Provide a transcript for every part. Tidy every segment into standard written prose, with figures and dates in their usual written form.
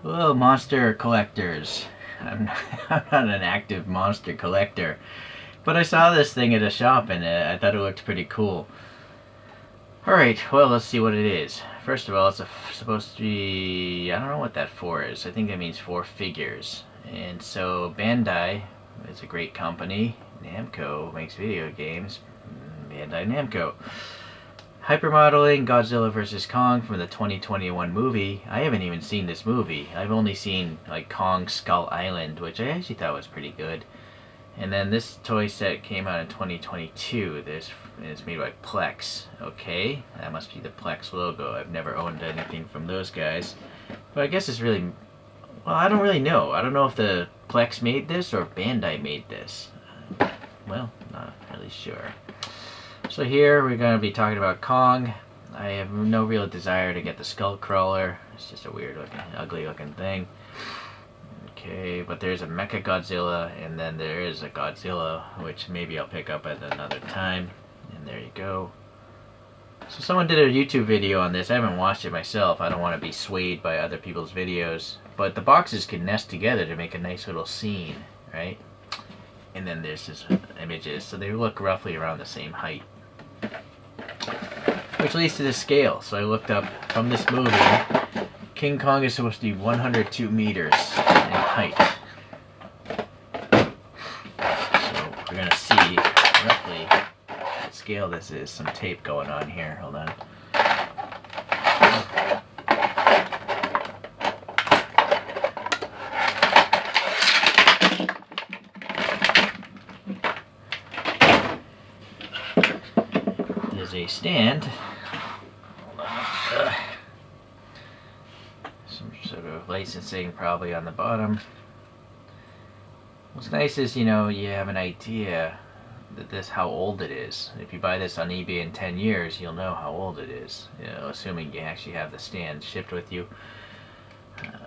Hello, monster collectors. I'm, I'm not an active monster collector, but I saw this thing at a shop and I thought it looked pretty cool. Alright, well, let's see what it is. First of all, it's supposed to be. I don't know what that for is. I think that means four figures. And so, Bandai is a great company. Namco makes video games. Bandai Namco. Hypermodeling Godzilla vs. Kong from the 2021 movie. I haven't even seen this movie. I've only seen like Kong Skull Island, which I actually thought was pretty good. And then this toy set came out in 2022. This is made by Plex. Okay, that must be the Plex logo. I've never owned anything from those guys, but I guess it's really well. I don't really know. I don't know if the Plex made this or if Bandai made this. Well, not really sure. So here we're going to be talking about Kong. I have no real desire to get the skull crawler. It's just a weird looking, ugly looking thing. Okay, but there's a Mecha Godzilla, and then there is a Godzilla, which maybe I'll pick up at another time. And there you go. So someone did a YouTube video on this. I haven't watched it myself. I don't want to be swayed by other people's videos. But the boxes can nest together to make a nice little scene, right? And then there's just images, so they look roughly around the same height. Which leads to the scale. So I looked up from this movie. King Kong is supposed to be 102 meters in height. So we're going to see roughly what scale this is. Some tape going on here. Hold on. There's a stand. Some sort of licensing probably on the bottom. What's nice is, you have an idea that how old it is. If you buy this on eBay in 10 years, you'll know how old it is. Assuming you actually have the stand shipped with you.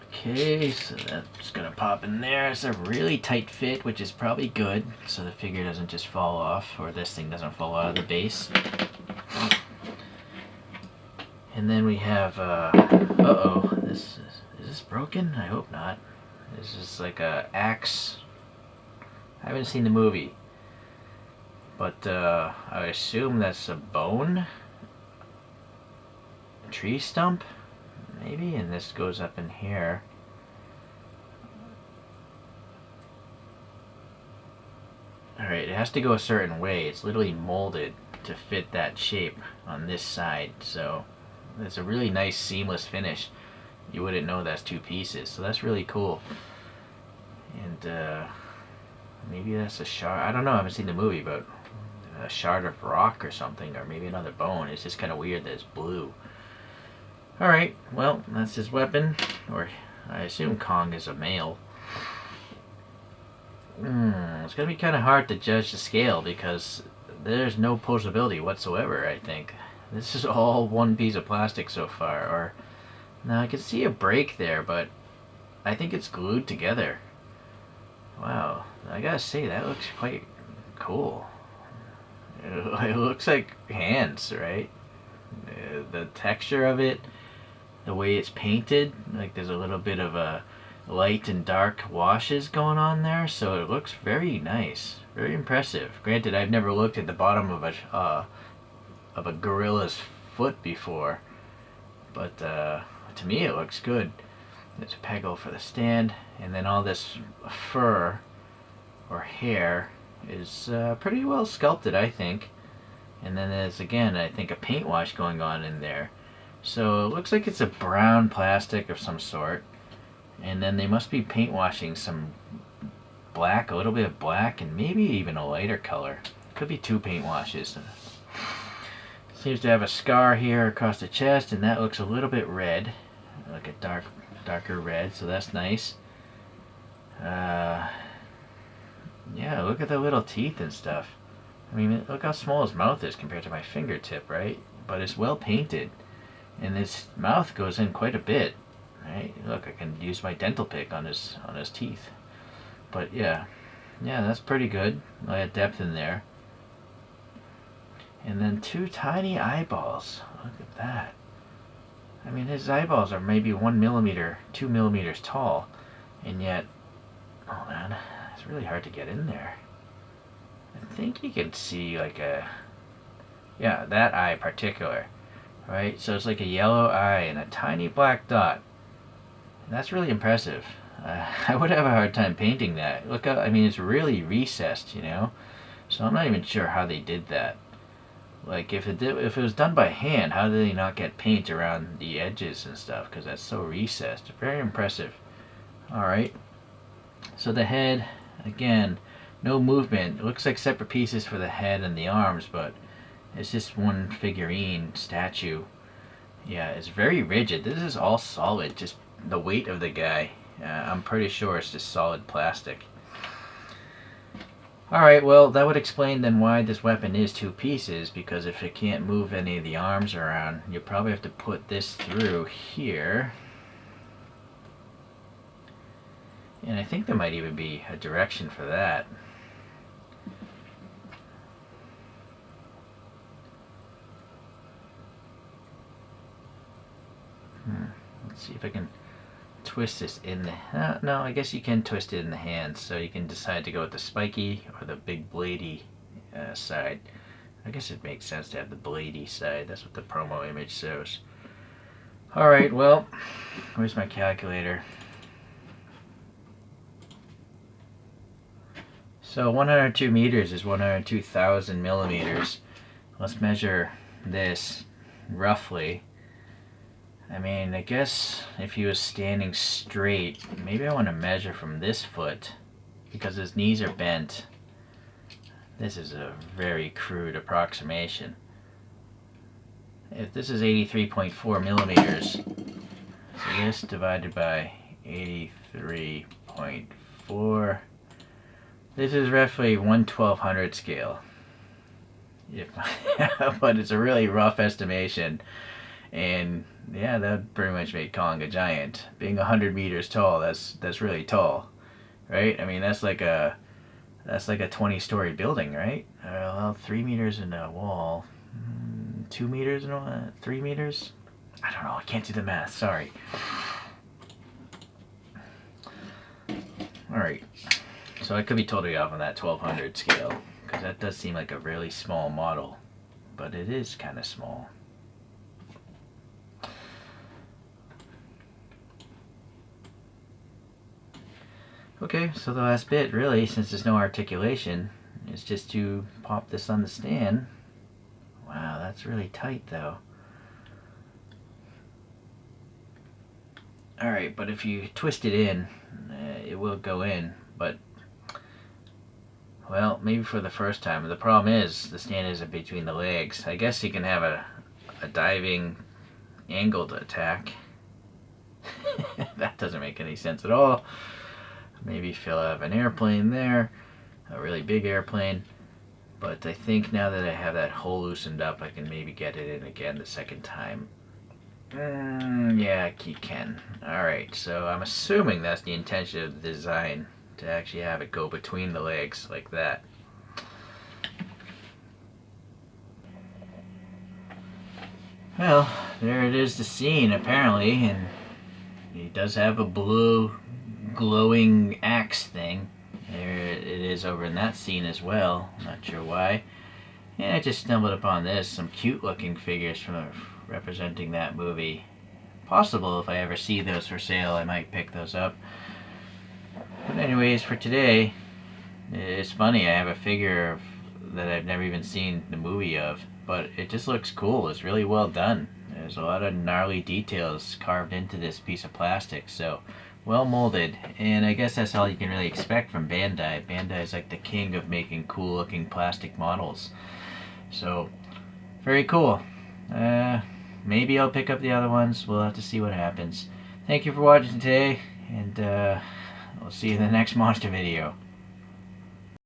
Okay, so that's gonna pop in there. It's a really tight fit, which is probably good, so the figure doesn't just fall off, or this thing doesn't fall out of the base. And then we have, uh-oh, is this broken? I hope not. This is like a axe. I haven't seen the movie, but I assume that's a bone? A tree stump? Maybe? And this goes up in here. Alright, it has to go a certain way. It's literally molded to fit that shape on this side, so it's a really nice seamless finish. You wouldn't know that's two pieces, so that's really cool. And maybe that's a shard. I don't know, I haven't seen the movie, but a shard of rock or something, or maybe another bone. It's just kind of weird that it's blue. Alright, well, that's his weapon, or I assume Kong is a male. It's going to be kind of hard to judge the scale because there's no posability whatsoever, I think. This is all one piece of plastic so far, or... Now I can see a break there, but I think it's glued together. Wow, I gotta say, that looks quite cool. It looks like hands, right? The texture of it, the way it's painted, like there's a little bit of a light and dark washes going on there, so it looks very nice, very impressive. Granted, I've never looked at the bottom of a gorilla's foot before, but to me it looks good. There's a peggle for the stand, and then all this fur or hair is pretty well sculpted, I think. And then there's, again, I think a paint wash going on in there. So it looks like it's a brown plastic of some sort. And then they must be paint washing some black, a little bit of black, and maybe even a lighter color. Could be two paint washes. Seems to have a scar here across the chest, and that looks a little bit red. Like a darker red, so that's nice. Yeah, look at the little teeth and stuff. I mean, look how small his mouth is compared to my fingertip, right? But it's well painted. And his mouth goes in quite a bit. Right? Look, I can use my dental pick on his teeth. But yeah, that's pretty good. I had depth in there. And then two tiny eyeballs. Look at that. I mean, his eyeballs are maybe 1 millimeter, 2 millimeters tall, and yet, oh man, it's really hard to get in there. I think you can see like yeah, that eye particular, right? So it's like a yellow eye and a tiny black dot. That's really impressive. I would have a hard time painting that. Look, I mean, it's really recessed, you know. So I'm not even sure how they did that. Like, if it was done by hand, how did they not get paint around the edges and stuff? Because that's so recessed. Very impressive. All right. So the head, again, no movement. It looks like separate pieces for the head and the arms, but it's just one figurine statue. Yeah, it's very rigid. This is all solid. Just the weight of the guy. I'm pretty sure it's just solid plastic. Alright, well, that would explain then why this weapon is two pieces, because if it can't move any of the arms around, you probably have to put this through here. And I think there might even be a direction for that. Let's see if I can twist this in the... no, I guess you can twist it in the hands, so you can decide to go with the spiky or the big bladey side. I guess it makes sense to have the bladey side. That's what the promo image shows. Alright, well, where's my calculator? So 102 meters is 102,000 millimeters. Let's measure this roughly. I mean, I guess if he was standing straight, maybe I want to measure from this foot because his knees are bent. This is a very crude approximation. If this is 83.4 millimeters, so this divided by 83.4, this is roughly 1/1200 scale. But it's a really rough estimation. And yeah, that would pretty much make Kong a giant. Being 100 meters tall, that's really tall, right? I mean, that's like a 20-story building, right? Well, 3 meters in a wall, 2 meters in a 3 meters. I don't know. I can't do the math. Sorry. All right. So I could be totally off on that 1200 scale because that does seem like a really small model, but it is kind of small. Okay, so the last bit, really, since there's no articulation, is just to pop this on the stand. Wow, that's really tight, though. Alright, but if you twist it in, it will go in, but, well, maybe for the first time. The problem is, the stand isn't between the legs. I guess you can have a diving, angled attack. That doesn't make any sense at all. Maybe if you'll have an airplane there, a really big airplane. But I think now that I have that hole loosened up, I can maybe get it in again the second time. Yeah, you can. Alright, so I'm assuming that's the intention of the design, to actually have it go between the legs like that. Well, there it is, the scene apparently, and he does have a blue glowing axe thing. There it is over in that scene as well. Not sure why. And I just stumbled upon this. Some cute looking figures from representing that movie. Possible if I ever see those for sale, I might pick those up. But anyways, for today, it's funny. I have a figure that I've never even seen the movie of, but it just looks cool. It's really well done. There's a lot of gnarly details carved into this piece of plastic, so well molded, and I guess that's all you can really expect from Bandai. Bandai is like the king of making cool looking plastic models. So, very cool. Maybe I'll pick up the other ones. We'll have to see what happens. Thank you for watching today, and we'll see you in the next monster video.